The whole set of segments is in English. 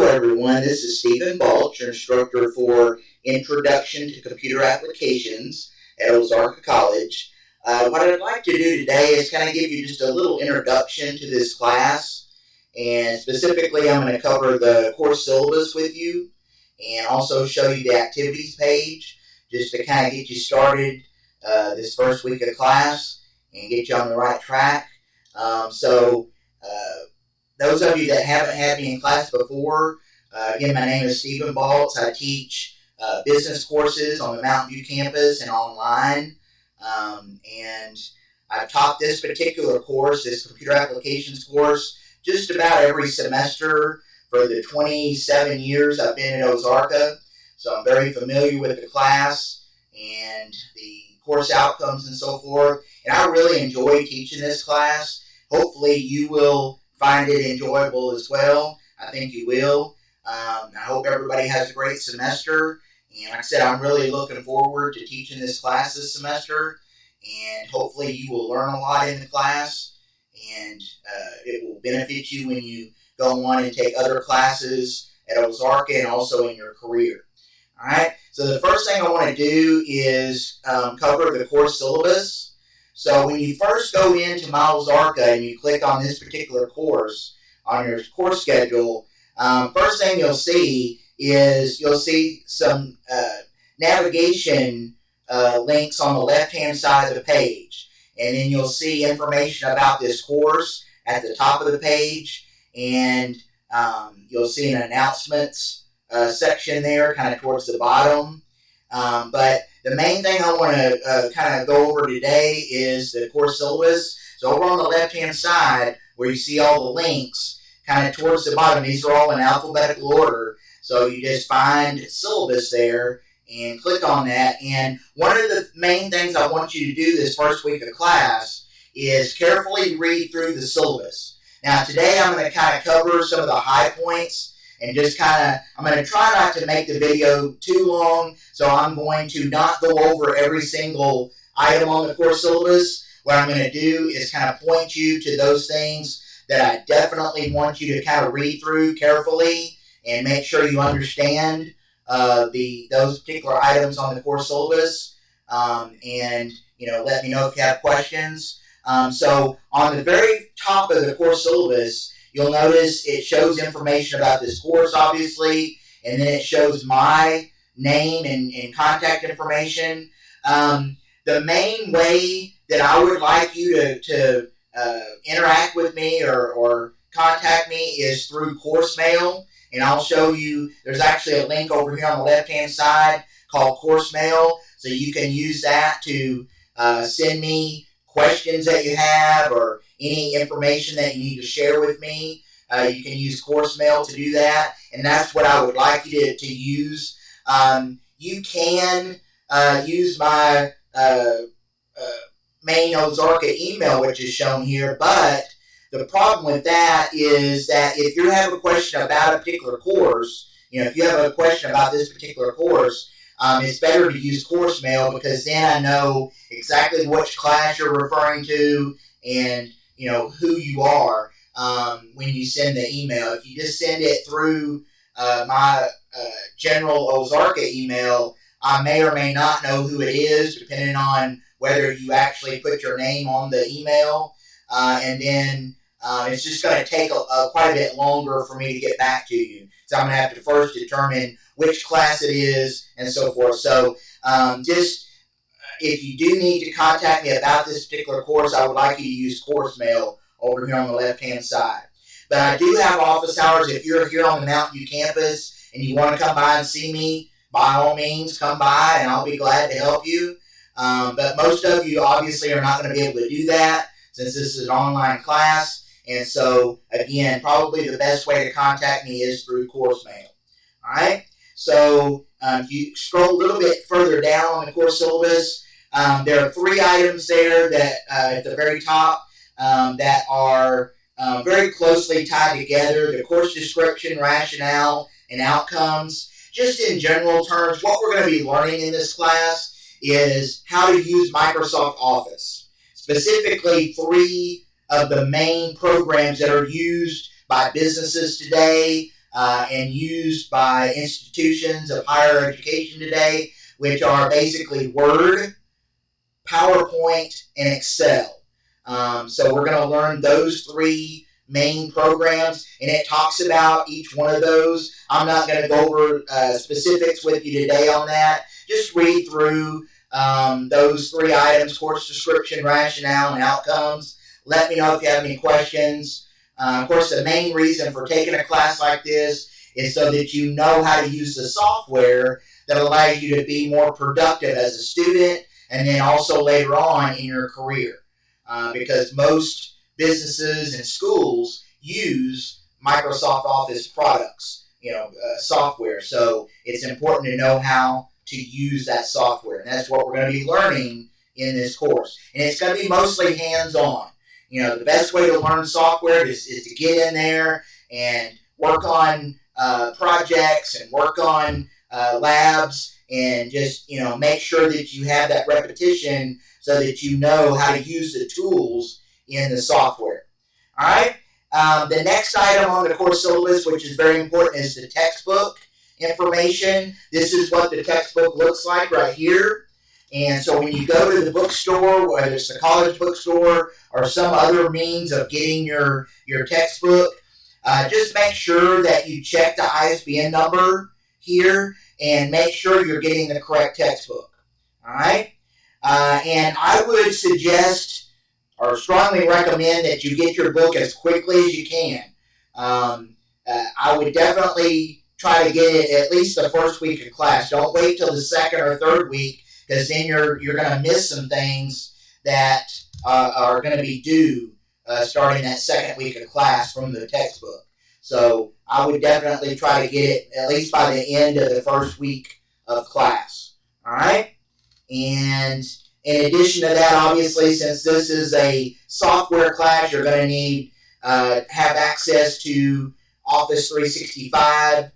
Hello everyone, this is Stephen Balch, your instructor for Introduction to Computer Applications at Ozarka College. What I'd like to do today is kind of give you just a little introduction to this class, and specifically I'm going to cover the course syllabus with you and also show you the activities page just to kind of get you started this first week of class and get you on the right track. Those of you that haven't had me in class before, again, my name is Stephen Baltz. I teach business courses on the Mountain View campus and online. And I've taught this particular course, this computer applications course, just about every semester for the 27 years I've been at Ozarka. So I'm very familiar with the class and the course outcomes and so forth. And I really enjoy teaching this class. Hopefully you will find it enjoyable as well. I think you will. I hope everybody has a great semester. And like I said, I'm really looking forward to teaching this class this semester. And hopefully you will learn a lot in the class. And it will benefit you when you go on and take other classes at Ozarka and also in your career. All right. So the first thing I want to do is cover the course syllabus. So when you first go into my Ozarka and you click on this particular course on your course schedule, first thing you'll see is some navigation links on the left-hand side of the page. And then you'll see information about this course at the top of the page. And you'll see an announcements section there kind of towards the bottom. But the main thing I want to kind of go over today is the course syllabus. So over on the left-hand side, where you see all the links, kind of towards the bottom, these are all in alphabetical order. So you just find syllabus there and click on that. And one of the main things I want you to do this first week of class is carefully read through the syllabus. Now today I'm going to kind of cover some of the high points. And just I'm going to try not to make the video too long, so I'm going to not go over every single item on the course syllabus. What I'm going to do is kind of point you to those things that I definitely want you to kind of read through carefully and make sure you understand those particular items on the course syllabus. And let me know if you have questions. So on the very top of the course syllabus, you'll notice it shows information about this course, obviously, and then it shows my name and contact information. The main way that I would like you to interact with me or contact me is through course mail, and I'll show you. There's actually a link over here on the left-hand side called course mail, so you can use that to send me questions that you have or any information that you need to share with me. You can use course mail to do that, and that's what I would like you to use. You can use my main Ozarka email, which is shown here, but the problem with that is that if you have a question about a particular course, if you have a question about this particular course, it's better to use course mail, because then I know exactly which class you're referring to and who you are when you send the email. If you just send it through my general Ozarka email, I may or may not know who it is, depending on whether you actually put your name on the email. And then it's just going to take quite a bit longer for me to get back to you. So I'm going to have to first determine which class it is and so forth. So if you do need to contact me about this particular course, I would like you to use course mail over here on the left-hand side. But I do have office hours. If you're here on the Mountain View campus and you want to come by and see me, by all means, come by and I'll be glad to help you. But most of you obviously are not going to be able to do that since this is an online class. And so, again, probably the best way to contact me is through course mail. All right? So if you scroll a little bit further down on the course syllabus, there are 3 items there that at the very top that are very closely tied together: the course description, rationale, and outcomes. Just in general terms, what we're going to be learning in this class is how to use Microsoft Office. Specifically, 3 of the main programs that are used by businesses today and used by institutions of higher education today, which are basically Word, PowerPoint, and Excel. So we're going to learn those three main programs, and it talks about each one of those. I'm not going to go over specifics with you today on that. Just read through those three items: course description, rationale, and outcomes. Let me know if you have any questions. Of course, the main reason for taking a class like this is so that you know how to use the software that allows you to be more productive as a student and then also later on in your career. Because most businesses and schools use Microsoft Office products, software. So it's important to know how to use that software. And that's what we're going to be learning in this course. And it's going to be mostly hands-on. The best way to learn software is to get in there and work on projects and work on labs and just, make sure that you have that repetition so that you know how to use the tools in the software. All right. The next item on the course syllabus, which is very important, is the textbook information. This is what the textbook looks like right here. And so when you go to the bookstore, whether it's the college bookstore or some other means of getting your textbook, just make sure that you check the ISBN number here and make sure you're getting the correct textbook. All right? And I would suggest or strongly recommend that you get your book as quickly as you can. I would definitely try to get it at least the first week of class. Don't wait till the second or third week, because then you're going to miss some things that are going to be due starting that second week of class from the textbook. So I would definitely try to get it at least by the end of the first week of class. All right? And in addition to that, obviously, since this is a software class, you're going to need have access to Office 365,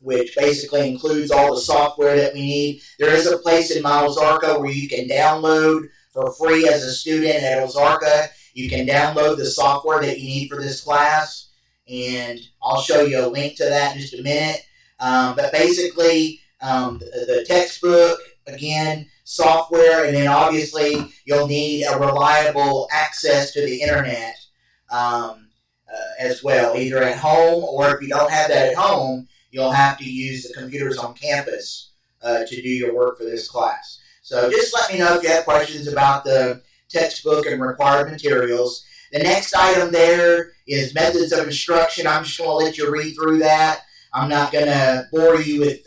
which basically includes all the software that we need. There is a place in Ozarka where you can download for free as a student at Ozarka. You can download the software that you need for this class, and I'll show you a link to that in just a minute. But basically, the textbook, again, software, and then obviously you'll need a reliable access to the internet as well, either at home, or if you don't have that at home, you'll have to use the computers on campus to do your work for this class. So just let me know if you have questions about the textbook and required materials. The next item there is methods of instruction. I'm just going to let you read through that. I'm not going to bore you with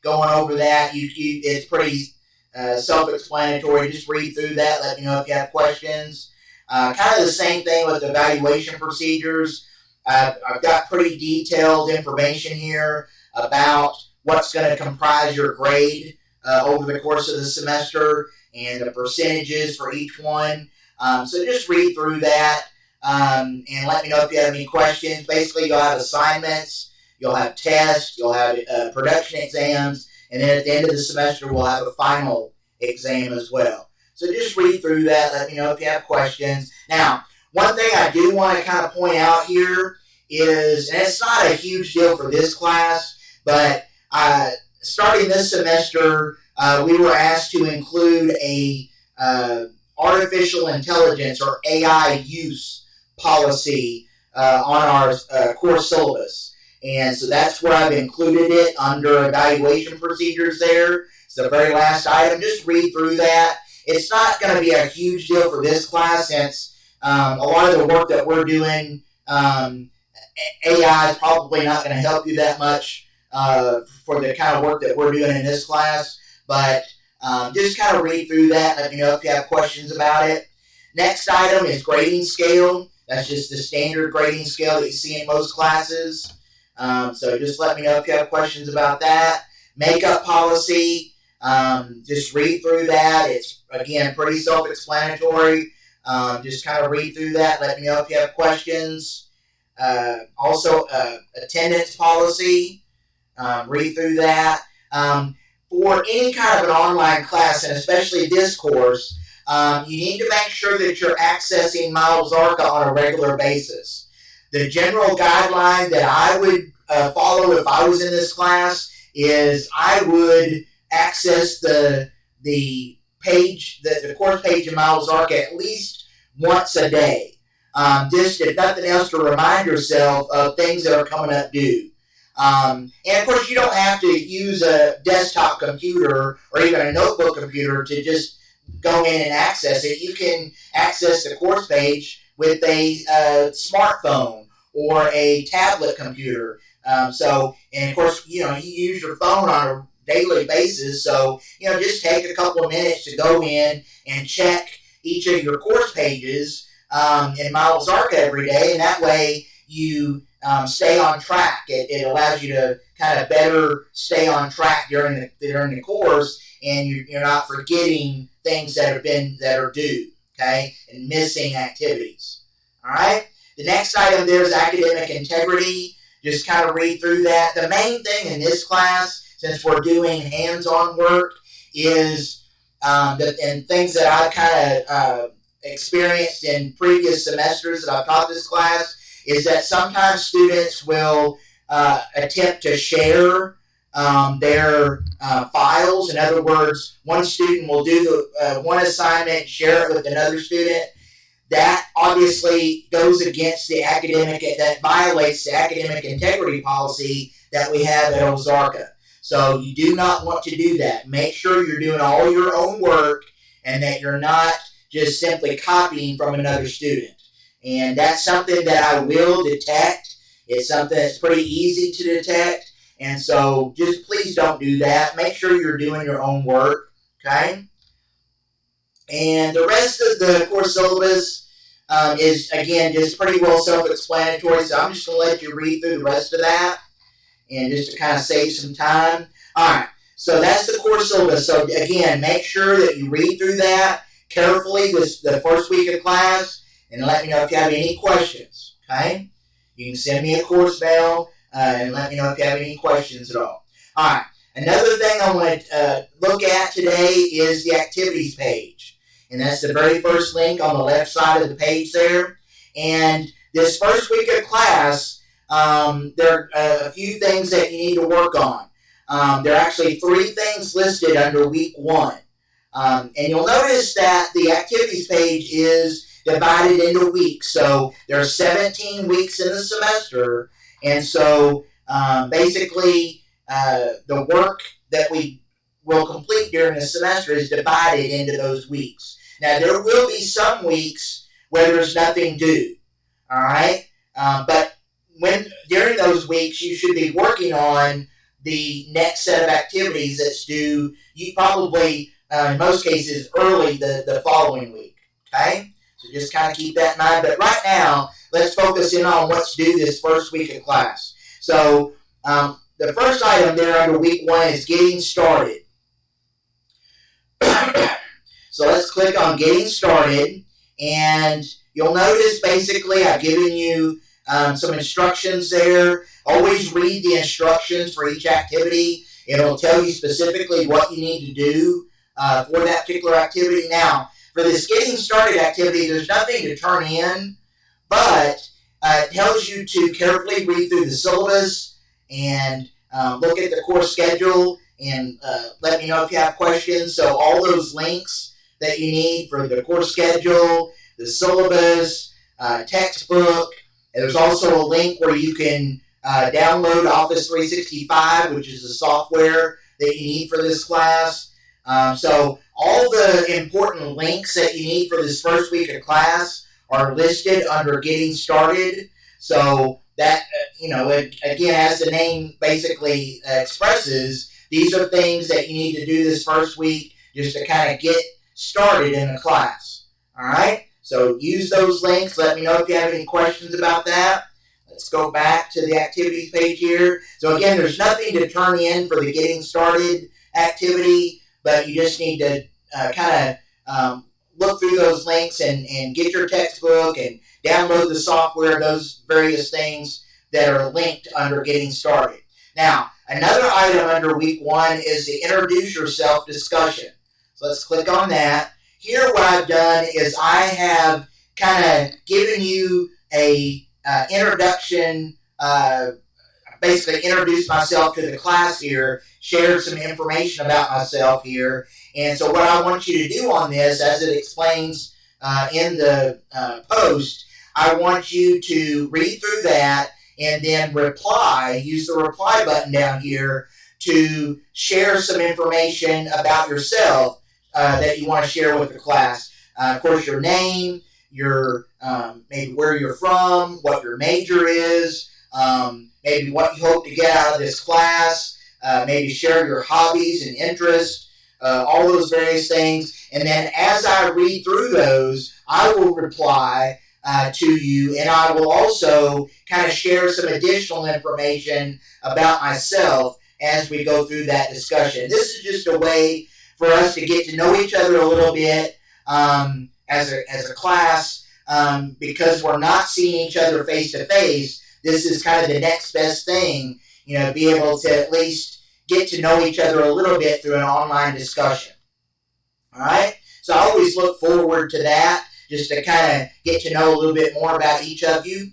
going over that. It's pretty self-explanatory. Just read through that. Let me know if you have questions. Kind of the same thing with evaluation procedures. I've got pretty detailed information here about what's going to comprise your grade over the course of the semester and the percentages for each one. So just read through that and let me know if you have any questions. Basically, you'll have assignments, you'll have tests, you'll have production exams, and then at the end of the semester, we'll have a final exam as well. So just read through that. Let me know if you have questions. Now, one thing I do want to kind of point out here is, and it's not a huge deal for this class, but starting this semester, we were asked to include a artificial intelligence or AI use policy on our course syllabus. And so that's where I've included it under evaluation procedures there. It's the very last item. Just read through that. It's not going to be a huge deal for this class since a lot of the work that we're doing, AI is probably not going to help you that much for the kind of work that we're doing in this class. But just kind of read through that. Let me know if you have questions about it. Next item is grading scale. That's just the standard grading scale that you see in most classes. So just let me know if you have questions about that. Makeup policy. Just read through that. It's, again, pretty self-explanatory. Just kind of read through that. Let me know if you have questions. Also, attendance policy. Read through that. For any kind of an online class, and especially this course, you need to make sure that you're accessing Ozarka on a regular basis. the general guideline that I would follow if I was in this class is I would access the page, the course page in Miles Arc at least once a day. Just if nothing else to remind yourself of things that are coming up due. And of course you don't have to use a desktop computer or even a notebook computer to just go in and access it. You can access the course page with a smartphone or a tablet computer. And of course, you use your phone on a daily basis. So, just take a couple of minutes to go in and check each of your course pages in Miles Arc every day. And that way you stay on track. It allows you to kind of better stay on track during the course, and you're not forgetting things that are due, okay, and missing activities. All right. The next item there is academic integrity. Just kind of read through that. The main thing in this class, since we're doing hands-on work, is and things that I've kind of experienced in previous semesters that I've taught this class, is that sometimes students will attempt to share their files. In other words, one student will do one assignment, share it with another student. That obviously goes against that violates the academic integrity policy that we have at Ozarka. So you do not want to do that. Make sure you're doing all your own work and that you're not just simply copying from another student. And that's something that I will detect. It's something that's pretty easy to detect. And so just please don't do that. Make sure you're doing your own work, okay? And the rest of the course syllabus is, again, just pretty well self-explanatory. So I'm just going to let you read through the rest of that and just to kind of save some time. All right, so that's the course syllabus. So, again, make sure that you read through that carefully the first week of class and let me know if you have any questions, okay? You can send me a course mail and let me know if you have any questions at all. All right, another thing I want to look at today is the activities page. And that's the very first link on the left side of the page there. And this first week of class, there are a few things that you need to work on. There are actually 3 things listed under week 1. And you'll notice that the activities page is divided into weeks. So there are 17 weeks in the semester. And so basically the work that we will complete during the semester is divided into those weeks. Now, there will be some weeks where there's nothing due, all right? But during those weeks, you should be working on the next set of activities that's due, you probably, in most cases, early the following week, okay? So just kind of keep that in mind. But right now, let's focus in on what's due this first week of class. So the first item there under week 1 is getting started. So let's click on Getting Started, and you'll notice basically I've given you some instructions there. Always read the instructions for each activity. It'll tell you specifically what you need to do for that particular activity. Now, for this Getting Started activity, there's nothing to turn in, but it tells you to carefully read through the syllabus and look at the course schedule and let me know if you have questions. So all those links that you need for the course schedule, the syllabus, textbook. And there's also a link where you can download Office 365, which is the software that you need for this class. So all the important links that you need for this first week of class are listed under Getting Started. So that, again, as the name basically expresses, these are things that you need to do this first week just to kind of get started in the class. All right? So use those links. Let me know if you have any questions about that. Let's go back to the activities page here. So again, there's nothing to turn in for the Getting Started activity, but you just need to kind of look through those links and get your textbook and download the software, those various things that are linked under Getting Started. Now, another item under week 1 is the Introduce Yourself discussion. So let's click on that. Here what I've done is I have kind of given you a introduction, basically introduce myself to the class here, share some information about myself here. And so what I want you to do on this, as it explains in the post, I want you to read through that and then reply, use the reply button down here to share some information about yourself that you want to share with the class. Of course, your name, your maybe where you're from, what your major is, maybe what you hope to get out of this class, maybe share your hobbies and interests, all those various things. And then as I read through those, I will reply to you, and I will also kind of share some additional information about myself as we go through that discussion. This is just a way for us to get to know each other a little bit as a class, because we're not seeing each other face to face. This is kind of the next best thing, be able to at least get to know each other a little bit through an online discussion. All right? So I always look forward to that, just to kind of get to know a little bit more about each of you.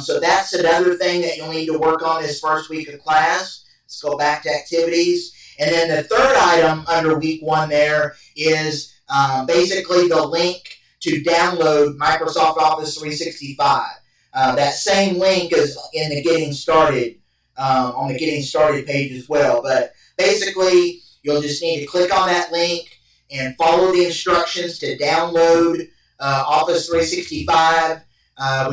So that's another thing that you'll need to work on this first week of class. Let's go back to activities. And then the third item under week 1 there is basically the link to download Microsoft Office 365. That same link is in the Getting Started, on the Getting Started page as well. But basically, you'll just need to click on that link and follow the instructions to download Office 365,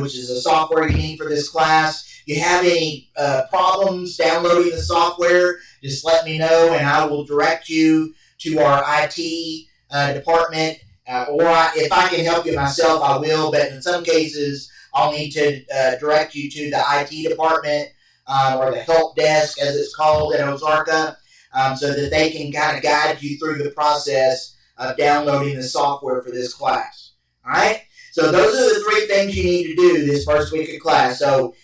which is the software you need for this class. If you have any problems downloading the software, just let me know, and I will direct you to our IT department. Or if I can help you myself, I will. But in some cases, I'll need to direct you to the IT department or the help desk, as it's called at Ozarka, so that they can kind of guide you through the process of downloading the software for this class. All right? So those are the 3 things you need to do this first week of class. So,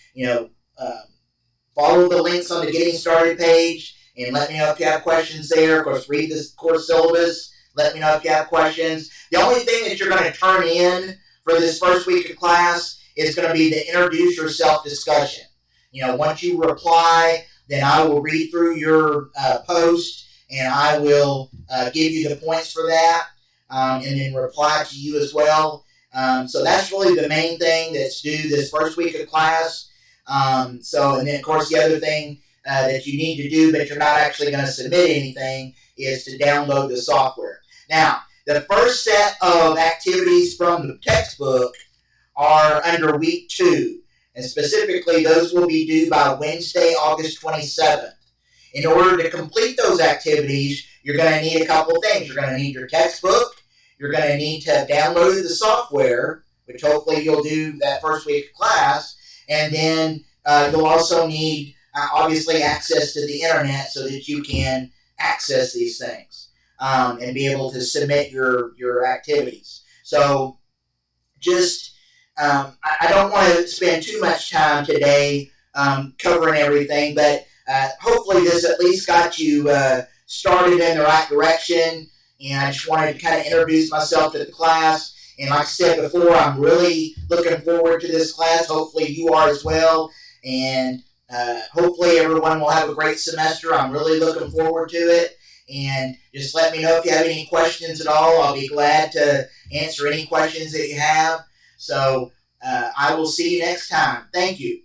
follow the links on the Getting Started page, and let me know if you have questions there. Of course, read this course syllabus. Let me know if you have questions. The only thing that you're going to turn in for this first week of class is going to be the introduce yourself discussion. Once you reply, then I will read through your post, and I will give you the points for that, and then reply to you as well. So that's really the main thing that's due this first week of class. And then, of course, the other thing that you need to do, but you're not actually going to submit anything, is to download the software. Now, the first set of activities from the textbook are under week 2. And specifically, those will be due by Wednesday, August 27th. In order to complete those activities, you're going to need a couple things. You're going to need your textbook. You're going to need to have downloaded the software, which hopefully you'll do that first week of class. And then you'll also need, obviously, access to the internet so that you can access these things and be able to submit your activities. So just, I don't want to spend too much time today covering everything, but hopefully this at least got you started in the right direction. And I just wanted to kind of introduce myself to the class. And like I said before, I'm really looking forward to this class. Hopefully you are as well. And hopefully everyone will have a great semester. I'm really looking forward to it. And just let me know if you have any questions at all. I'll be glad to answer any questions that you have. So I will see you next time. Thank you.